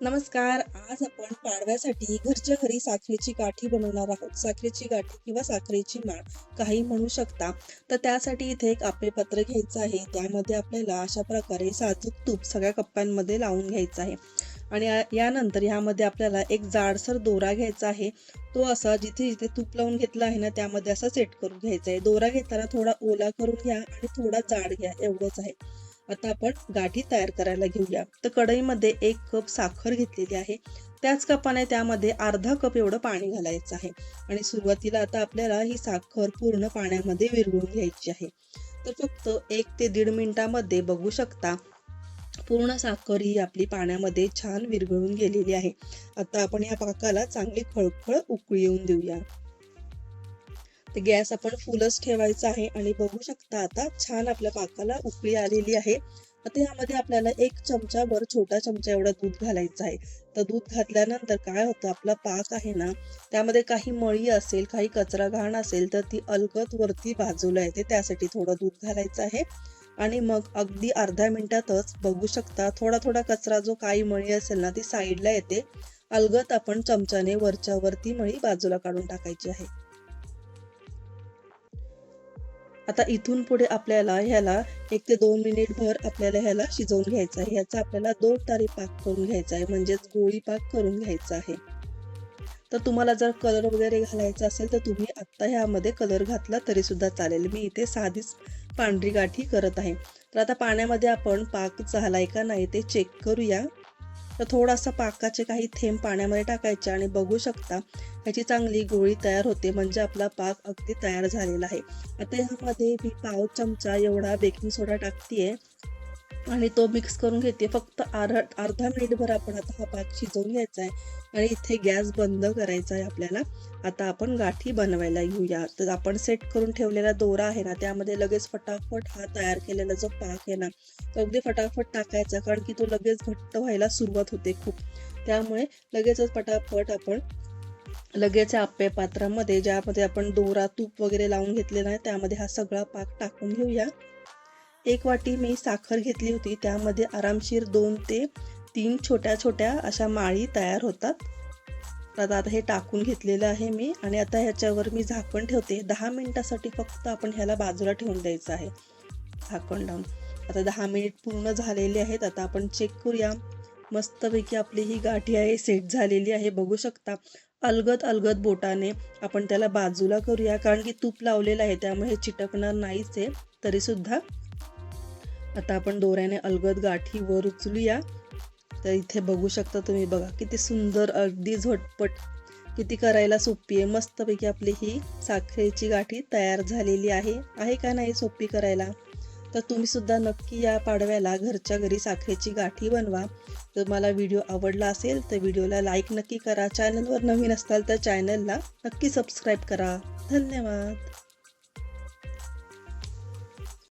नमस्कार. आज आपण पाडव्यासाठी घरच्या घरी साखरेची गाठी बनवणार आहोत. साखरेची गाठी किंवा साखरेची माळ काही म्हणू शकता. तर त्यासाठी इथे एक आपेपत्र घ्यायचं आहे. त्यामध्ये आपल्याला अशा प्रकारे साजूक तूप सगळ्या कप्प्यांमध्ये लावून घ्यायचं आहे आणि यानंतर ह्यामध्ये आपल्याला एक जाडसर दोरा घ्यायचा आहे. तो असा जिथे जिथे तूप लावून घेतला आहे ना त्यामध्ये असा सेट करून घ्यायचा आहे. दोरा घेताना थोडा ओला करून घ्या आणि थोडा जाड घ्या, एवढंच आहे. आता आपण गाठी तयार करायला घेऊया. तर कढईमध्ये 1 कप साखर घेतलेली आहे. त्याच कपाने त्यामध्ये अर्धा कप एवढं पाणी घालायचं आहे आणि सुरुवातीला आता आपल्याला ही साखर पूर्ण पाण्यामध्ये विरघळून घ्यायची आहे. तर फक्त 1 ते 1.5 मिनिटामध्ये बघू शकता पूर्ण साखर ही आपली पाण्यामध्ये छान विरघळून गेलेली आहे. आता आपण या पाकाला चांगली खळखळ उकळी येऊन देऊया. तर गॅस आपण फुलच ठेवायचा आहे आणि बघू शकता आता छान आपल्या पाकाला उकळी आलेली आहे. आता यामध्ये आपल्याला 1 चमचाभर छोटा चमचा एवढा दूध घालायचं आहे. तर दूध घातल्यानंतर काय होतं, आपला पाक आहे ना त्यामध्ये काही मळी असेल, काही कचरा घाण असेल तर ती अलगद वरती बाजूला येते, त्यासाठी थोडं दूध घालायचं आहे. आणि मग अगदी अर्ध्या मिनिटातच बघू शकता थोडा थोडा कचरा जो काही मळी असेल ना ती साईडला येते. अलगद आपण चमच्याने वरच्या वरती मळी बाजूला काढून टाकायची आहे. आता इथून पुढे आपल्याला ह्याला 1 ते 2 मिनिटभर आपल्याला ह्याला शिजवून घ्यायचं आहे. ह्याचा आपल्याला 2 तारी पाक करून घ्यायचा आहे, म्हणजेच गोळी पाक करून घ्यायचा आहे. तर तुम्हाला जर कलर वगैरे घालायचा असेल तर तुम्ही आत्ता ह्यामध्ये कलर घातला तरी सुद्धा चालेल. मी इथे साधीच पांढरी गाठी करत आहे. तर आता पाण्यामध्ये आपण पाक झालाय का नाही ते चेक करूया. तर थोडासा पाकाचे काही थेंब पाण्यामध्ये टाकायचे आणि बघू शकता ह्याची चांगली गोळी तयार होते, म्हणजे आपला पाक अगदी तयार झालेला आहे. आता ह्यामध्ये मी पाव चमचा एवढा बेकिंग सोडा टाकतेय आणि तो मिक्स करून घेते. फक्त अर्धा मिनिटभर आपण आता हा पाक शिजवून घ्यायचा आहे आणि इथे गॅस बंद करायचा आहे आपल्याला. आता आपण गाठी बनवायला घेऊया. तर आपण सेट करून ठेवलेला दोरा आहे ना त्यामध्ये लगेच फटाफट हा तयार केलेला जो पाक आहे ना तो अगदी फटाफट टाकायचा, कारण की तो लगेच घट्ट व्हायला सुरुवात होते खूप. त्यामुळे लगेचच फटाफट आपण लगेच आप्पे पात्रामध्ये ज्यामध्ये आपण दोरा तूप वगैरे लावून घेतलेला आहे त्यामध्ये हा सगळा पाक टाकून घेऊया. 1 वाटी मी साखर घेतली होती, त्यामध्ये आरामशीर 2 ते 3 छोट्या छोट्या अशा माळी तयार होतात. तर आता हे टाकून घेतलेलं आहे मी आणि आता ह्याच्यावर मी झाकण ठेवते. 10 मिनिटासाठी फक्त आपण ह्याला बाजूला ठेवून द्यायचं आहे झाकण लावून. आता 10 मिनिट पूर्ण झालेले आहेत. आता आपण चेक करूया. मस्तपैकी आपली ही गाठी आहे सेट झालेली आहे, बघू शकता. अलगद अलगद बोटाने आपण त्याला बाजूला करूया, कारण की तूप लावलेलं आहे त्यामुळे चिटकणार नाहीच आहे. तरी सुद्धा आता आपण दोऱ्याने अलगद गाठी वर उचलूया. तर इथे बघू शकता तुम्ही, बघा किती सुंदर, अगदी झटपट, किती करायला सोपी आहे. मस्तपैकी आपली ही साखरेची गाठी तयार झालेली आहे का नाही सोपी करायला. तर तुम्ही सुद्धा नक्की या पाडव्याला घरच्या घरी साखरेची गाठी बनवा. जर मला व्हिडिओ आवडला असेल तर व्हिडिओला लाईक नक्की करा. चॅनलवर नवीन असाल तर चॅनलला नक्की सबस्क्राईब करा. धन्यवाद.